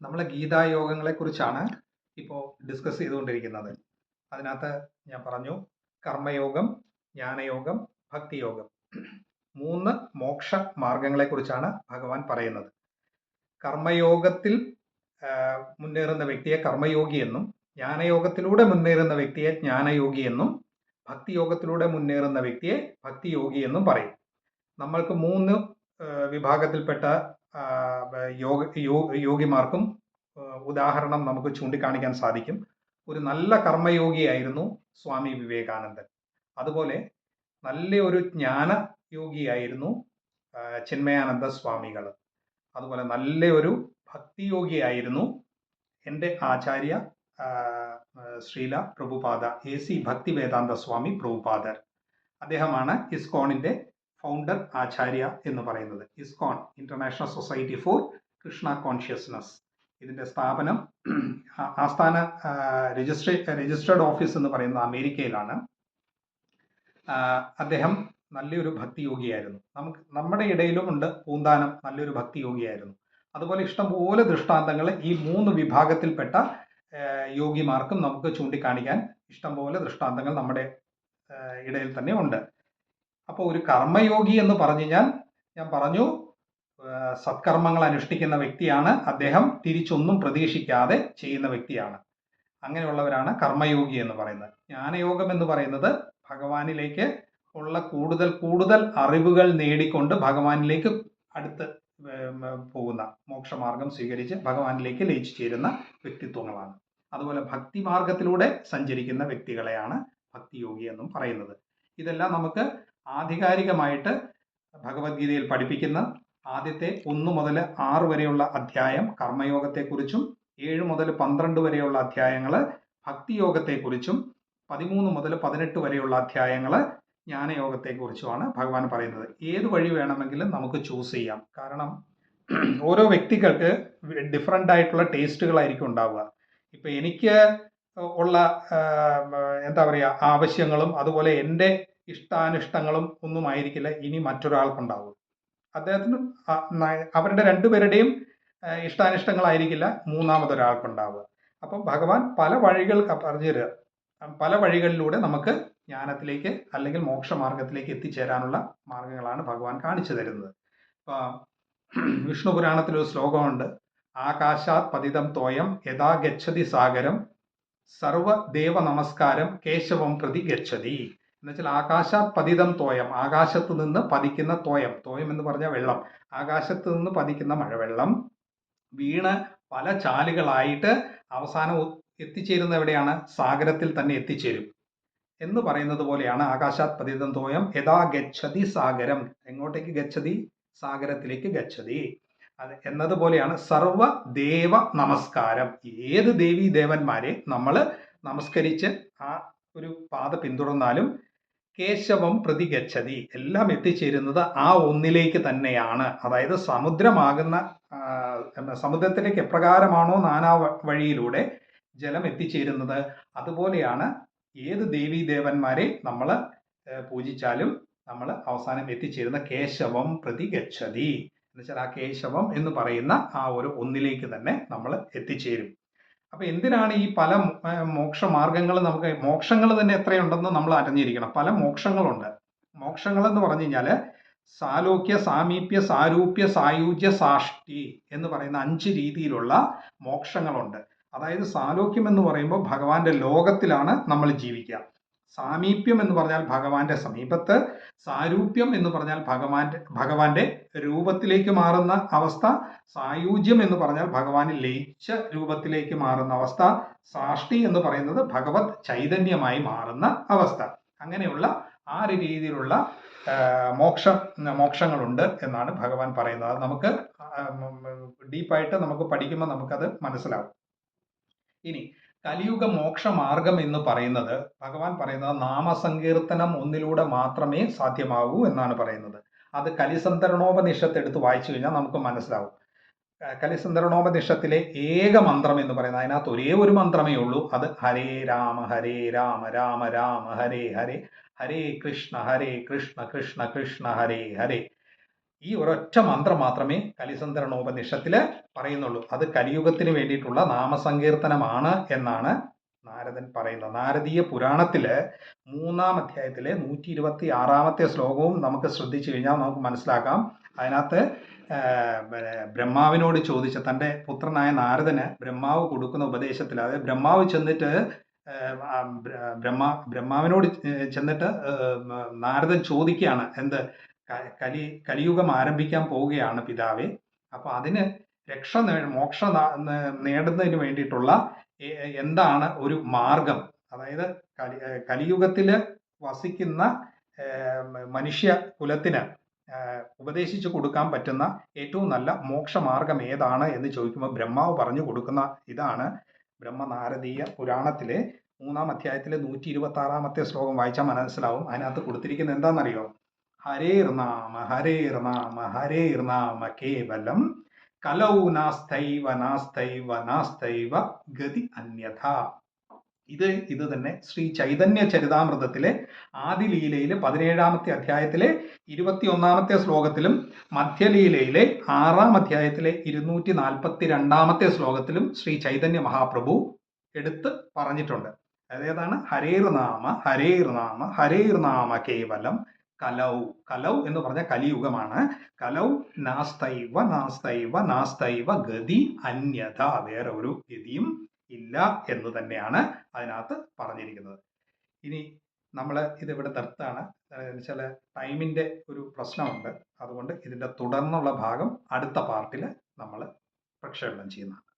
നമ്മൾ ഗീതായോഗങ്ങളെക്കുറിച്ചാണ് ഇപ്പോൾ ഡിസ്കസ് ചെയ്തുകൊണ്ടിരിക്കുന്നത്. അതിനകത്ത് ഞാൻ പറഞ്ഞു കർമ്മയോഗം, ജ്ഞാനയോഗം, ഭക്തിയോഗം, 3 മോക്ഷ മാർഗങ്ങളെക്കുറിച്ചാണ് ഭഗവാൻ പറയുന്നത്. കർമ്മയോഗത്തിൽ മുന്നേറുന്ന വ്യക്തിയെ കർമ്മയോഗി എന്നും, ജ്ഞാനയോഗത്തിലൂടെ മുന്നേറുന്ന വ്യക്തിയെ ജ്ഞാനയോഗി എന്നും, ഭക്തിയോഗത്തിലൂടെ മുന്നേറുന്ന വ്യക്തിയെ ഭക്തിയോഗി എന്നും പറയും. നമ്മൾക്ക് 3 വിഭാഗത്തിൽപ്പെട്ട യോഗിമാർക്കും ഉദാഹരണം നമുക്ക് ചൂണ്ടിക്കാണിക്കാൻ സാധിക്കും. ഒരു നല്ല കർമ്മയോഗിയായിരുന്നു സ്വാമി വിവേകാനന്ദൻ. അതുപോലെ നല്ലൊരു ജ്ഞാന യോഗിയായിരുന്നു ചിന്മയാനന്ദ സ്വാമികൾ. അതുപോലെ നല്ലൊരു ഭക്തിയോഗിയായിരുന്നു എൻ്റെ ആചാര്യ ശ്രീല പ്രഭുപാദ AC ഭക്തി വേദാന്ത സ്വാമി പ്രഭുപാദർ. അദ്ദേഹമാണ് ഇസ്കോണിന്റെ ഫൗണ്ടർ ആചാര്യ എന്ന് പറയുന്നത്. ISKCON, international society for Krishna consciousness, ഇതിന്റെ സ്ഥാപനം ആസ്ഥാന രജിസ്ട്രേഡ് ഓഫീസ് എന്ന് പറയുന്നത് അമേരിക്കയിലാണ്. അദ്ദേഹം നല്ലൊരു ഭക്തിയോഗിയായിരുന്നു. നമ്മുടെ ഇടയിലും ഉണ്ട് പൂന്താനം നല്ലൊരു ഭക്തിയോഗിയായിരുന്നു. അതുപോലെ ഇഷ്ടംപോലെ ദൃഷ്ടാന്തങ്ങൾ ഈ 3 വിഭാഗത്തിൽപ്പെട്ട യോഗിമാർക്കും നമുക്ക് ചൂണ്ടിക്കാണിക്കാൻ ഇഷ്ടംപോലെ ദൃഷ്ടാന്തങ്ങൾ നമ്മുടെ ഇടയിൽ തന്നെ ഉണ്ട്. അപ്പോൾ ഒരു കർമ്മയോഗി എന്ന് പറഞ്ഞു കഴിഞ്ഞാൽ ഞാൻ പറഞ്ഞു സത്കർമ്മങ്ങൾ അനുഷ്ഠിക്കുന്ന വ്യക്തിയാണ് അദ്ദേഹം. തിരിച്ചൊന്നും പ്രതീക്ഷിക്കാതെ ചെയ്യുന്ന വ്യക്തിയാണ്. അങ്ങനെയുള്ളവരാണ് കർമ്മയോഗി എന്ന് പറയുന്നത്. ജ്ഞാനയോഗം എന്ന് പറയുന്നത് ഭഗവാനിലേക്ക് ഉള്ള കൂടുതൽ അറിവുകൾ നേടിക്കൊണ്ട് ഭഗവാനിലേക്ക് അടുത്ത് പോകുന്ന, മോക്ഷമാർഗം സ്വീകരിച്ച് ഭഗവാനിലേക്ക് ലയിച്ചു ചേരുന്ന വ്യക്തിത്വങ്ങളാണ്. അതുപോലെ ഭക്തി മാർഗത്തിലൂടെ സഞ്ചരിക്കുന്ന വ്യക്തികളെയാണ് ഭക്തിയോഗി എന്നും പറയുന്നത്. ഇതെല്ലാം നമുക്ക് ആധികാരികമായിട്ട് ഭഗവത്ഗീതയിൽ പഠിപ്പിക്കുന്ന ആദ്യത്തെ 1 മുതൽ 6 വരെയുള്ള അധ്യായം കർമ്മയോഗത്തെക്കുറിച്ചും 7 മുതൽ 12 വരെയുള്ള അധ്യായങ്ങൾ ഭക്തിയോഗത്തെക്കുറിച്ചും 13 മുതൽ 18 വരെയുള്ള അധ്യായങ്ങൾ ജ്ഞാനയോഗത്തെക്കുറിച്ചുമാണ് ഭഗവാൻ പറയുന്നത്. ഏത് വഴി വേണമെങ്കിലും നമുക്ക് ചൂസ് ചെയ്യാം. കാരണം ഓരോ വ്യക്തികൾക്ക് ഡിഫറൻ്റ് ആയിട്ടുള്ള ടേസ്റ്റുകളായിരിക്കും ഉണ്ടാവുക. ഇപ്പൊ എനിക്ക് ഉള്ള എന്താ പറയുക ആവശ്യങ്ങളും അതുപോലെ എൻ്റെ ഇഷ്ടാനിഷ്ടങ്ങളും ഒന്നും ആയിരിക്കില്ല ഇനി മറ്റൊരാൾക്കുണ്ടാവും. അദ്ദേഹത്തിന് അവരുടെ രണ്ടുപേരുടെയും ഇഷ്ടാനിഷ്ടങ്ങളായിരിക്കില്ല മൂന്നാമതൊരാൾക്കുണ്ടാവുക. അപ്പം ഭഗവാൻ പല വഴികൾ പറഞ്ഞു തരിക. പല വഴികളിലൂടെ നമുക്ക് ജ്ഞാനത്തിലേക്ക് അല്ലെങ്കിൽ മോക്ഷമാർഗത്തിലേക്ക് എത്തിച്ചേരാനുള്ള മാർഗങ്ങളാണ് ഭഗവാൻ കാണിച്ചു തരുന്നത്. ഇപ്പൊ വിഷ്ണു പുരാണത്തിൽ ഒരു ശ്ലോകമുണ്ട്, ആകാശാത് പതിതം തോയം യഥാ ഗച്ഛതി സാഗരം സർവദേവ നമസ്കാരം കേശവം പ്രതി ഗച്ഛതി. എന്നുവെച്ചാൽ ആകാശാത് പതിതം തോയം, ആകാശത്ത് നിന്ന് പതിക്കുന്ന തോയം, തോയം എന്ന് പറഞ്ഞാൽ വെള്ളം, ആകാശത്ത് നിന്ന് പതിക്കുന്ന മഴവെള്ളം വീണ് പല ചാലുകളായിട്ട് അവസാനം എത്തിച്ചേരുന്ന എവിടെയാണ്? സാഗരത്തിൽ തന്നെ എത്തിച്ചേരും എന്ന് പറയുന്നത് പോലെയാണ് ആകാശാത് പതിതം തോയം യഥാ ഗച്ഛതി സാഗരം. എങ്ങോട്ടേക്ക് ഗച്ഛതി? സാഗരത്തിലേക്ക് ഗച്ഛതി. അത് എന്നതുപോലെയാണ് സർവദേവ നമസ്കാരം. ഏത് ദേവീ ദേവന്മാരെ നമ്മൾ നമസ്കരിച്ച് ആ ഒരു പാത പിന്തുടർന്നാലും കേശവം പ്രതി ഗച്ഛതി, എല്ലാം എത്തിച്ചേരുന്നത് ആ ഒന്നിലേക്ക് തന്നെയാണ്. അതായത് സമുദ്രമാകുന്ന സമുദ്രത്തിലേക്ക് എപ്രകാരമാണോ നാനാ വഴിയിലൂടെ ജലം എത്തിച്ചേരുന്നത്, അതുപോലെയാണ് ഏത് ദേവീ ദേവന്മാരെ നമ്മൾ പൂജിച്ചാലും നമ്മൾ അവസാനം എത്തിച്ചേരുന്ന കേശവം പ്രതി ഗച്ഛതി. എന്നുവെച്ചാൽ ആ കേശവം എന്ന് പറയുന്ന ആ ഒരു ഒന്നിലേക്ക് തന്നെ നമ്മൾ എത്തിച്ചേരും. അപ്പൊ എന്തിനാണ് ഈ പല മോക്ഷമാർഗങ്ങൾ? നമുക്ക് മോക്ഷങ്ങൾ തന്നെ എത്രയുണ്ടെന്ന് നമ്മൾ അറിഞ്ഞിരിക്കണം. പല മോക്ഷങ്ങളുണ്ട്. മോക്ഷങ്ങൾ എന്ന് പറഞ്ഞു കഴിഞ്ഞാല് സാലോക്യ, സാമീപ്യ, സാരൂപ്യ, സായുജ്യ, സാഷ്ടി എന്ന് പറയുന്ന 5 രീതിയിലുള്ള മോക്ഷങ്ങളുണ്ട്. അതായത് സാലോക്യം എന്ന് പറയുമ്പോൾ ഭഗവാന്റെ ലോകത്തിലാണ് നമ്മൾ ജീവിക്കുക. സാമീപ്യം എന്ന് പറഞ്ഞാൽ ഭഗവാന്റെ സമീപത്ത്, സാരൂപ്യം എന്ന് പറഞ്ഞാൽ ഭഗവാന്റെ രൂപത്തിലേക്ക് മാറുന്ന അവസ്ഥ, സായുജ്യം എന്ന് പറഞ്ഞാൽ ഭഗവാന് ലയിച്ച രൂപത്തിലേക്ക് മാറുന്ന അവസ്ഥ, സാഷ്ടി എന്ന് പറയുന്നത് ഭഗവത് ചൈതന്യമായി മാറുന്ന അവസ്ഥ. അങ്ങനെയുള്ള 6 രീതിയിലുള്ള മോക്ഷങ്ങളുണ്ട് എന്നാണ് ഭഗവാൻ പറയുന്നത്. അത് നമുക്ക് ഡീപ്പായിട്ട് നമുക്ക് പഠിക്കുമ്പോൾ നമുക്കത് മനസ്സിലാവും. ഇനി കലിയുഗ മോക്ഷമാർഗം എന്ന് പറയുന്നത് ഭഗവാൻ പറയുന്നത് നാമസങ്കീർത്തനം ഒന്നിലൂടെ മാത്രമേ സാധ്യമാകൂ എന്നാണ് പറയുന്നത്. അത് കലിസന്ധരണോപനിഷത്ത് എടുത്ത് വായിച്ചു കഴിഞ്ഞാൽ നമുക്ക് മനസ്സിലാവും. കലിസന്ധരണോപനിഷത്തിലെ ഏക മന്ത്രം എന്ന് പറയുന്നത്, അതിനകത്ത് ഒരേ ഒരു മന്ത്രമേ ഉള്ളൂ. അത് ഹരേ രാമ രാമ രാമ ഹരേ ഹരേ, ഹരേ കൃഷ്ണ കൃഷ്ണ കൃഷ്ണ ഹരേ ഹരേ. ഈ ഒരൊറ്റ മന്ത്രം മാത്രമേ കലിസന്ധരണോപനിഷത്തില് പറയുന്നുള്ളൂ. അത് കലിയുഗത്തിന് വേണ്ടിയിട്ടുള്ള നാമസങ്കീർത്തനമാണ് എന്നാണ് നാരദൻ പറയുന്നത്. നാരദീയ പുരാണത്തില് 3-ാം അധ്യായത്തിലെ 126-ാമത്തെ ശ്ലോകവും നമുക്ക് ശ്രദ്ധിച്ചു കഴിഞ്ഞാൽ നമുക്ക് മനസ്സിലാക്കാം. അതിനകത്ത് ബ്രഹ്മാവിനോട് ചോദിച്ച തൻ്റെ പുത്രനായ നാരദന് ബ്രഹ്മാവ് കൊടുക്കുന്ന ഉപദേശത്തിൽ, അതായത് ബ്രഹ്മാവ് ചെന്നിട്ട് ബ്രഹ്മാവിനോട് ചെന്നിട്ട് നാരദൻ ചോദിക്കുകയാണ്, എന്ത് കലിയുഗം ആരംഭിക്കാൻ പോവുകയാണ് പിതാവേ, അപ്പൊ അതിന് മോക്ഷ നേടുന്നതിന് വേണ്ടിയിട്ടുള്ള എന്താണ് ഒരു മാർഗം, അതായത് കലിയുഗത്തില് വസിക്കുന്ന മനുഷ്യ കുലത്തിന് ഉപദേശിച്ചു കൊടുക്കാൻ പറ്റുന്ന ഏറ്റവും നല്ല മോക്ഷമാർഗം ഏതാണ് എന്ന് ചോദിക്കുമ്പോൾ ബ്രഹ്മാവ് പറഞ്ഞു കൊടുക്കുന്ന ഇതാണ് ബ്രഹ്മനാരദീയ പുരാണത്തിലെ 3-ാം അധ്യായത്തിലെ 126-ാമത്തെ ശ്ലോകം വായിച്ചാൽ മനസ്സിലാവും. അതിനകത്ത് കൊടുത്തിരിക്കുന്നത് എന്താണെന്നറിയോ? ഹരേർനാമ ഹരേർനാമ ഹരേർനാമ കേവലം കലൗ നാസ്തൈവ നാസ്തൈവ നാസ്തൈവ ഗതി അന്യഥ. ഇത് തന്നെ ശ്രീ ചൈതന്യ ചരിതാമൃതത്തിലെ ആദിലീലയിലെ 17-ാമത്തെ അധ്യായത്തിലെ 21-ാമത്തെ ശ്ലോകത്തിലും മധ്യലീലയിലെ 6-ാം അധ്യായത്തിലെ 242-ാമത്തെ ശ്ലോകത്തിലും ശ്രീ ചൈതന്യ മഹാപ്രഭു എടുത്ത് പറഞ്ഞിട്ടുണ്ട്. അതേതാണ്? ഹരേർനാമ ഹരേർനാമ ഹരേർനാമ കേവലം കലൗ എന്ന് പറഞ്ഞ കലിയുഗമാണ്. കലൗ നാസ്തൈവ നാസ്തൈവ നാസ്തൈവ ഗതി അന്യഥ, വേറെ ഒരു ഗതിയും ഇല്ല എന്ന് തന്നെയാണ് അതിനകത്ത് പറഞ്ഞിരിക്കുന്നത്. ഇനി നമ്മൾ ഇതിവിടെ നിർത്താണ്. ചില ടൈമിൻ്റെ ഒരു പ്രശ്നമുണ്ട്. അതുകൊണ്ട് ഇതിൻ്റെ തുടർന്നുള്ള ഭാഗം അടുത്ത പാർട്ടിൽ നമ്മൾ പ്രക്ഷേപണം ചെയ്യുന്നതാണ്.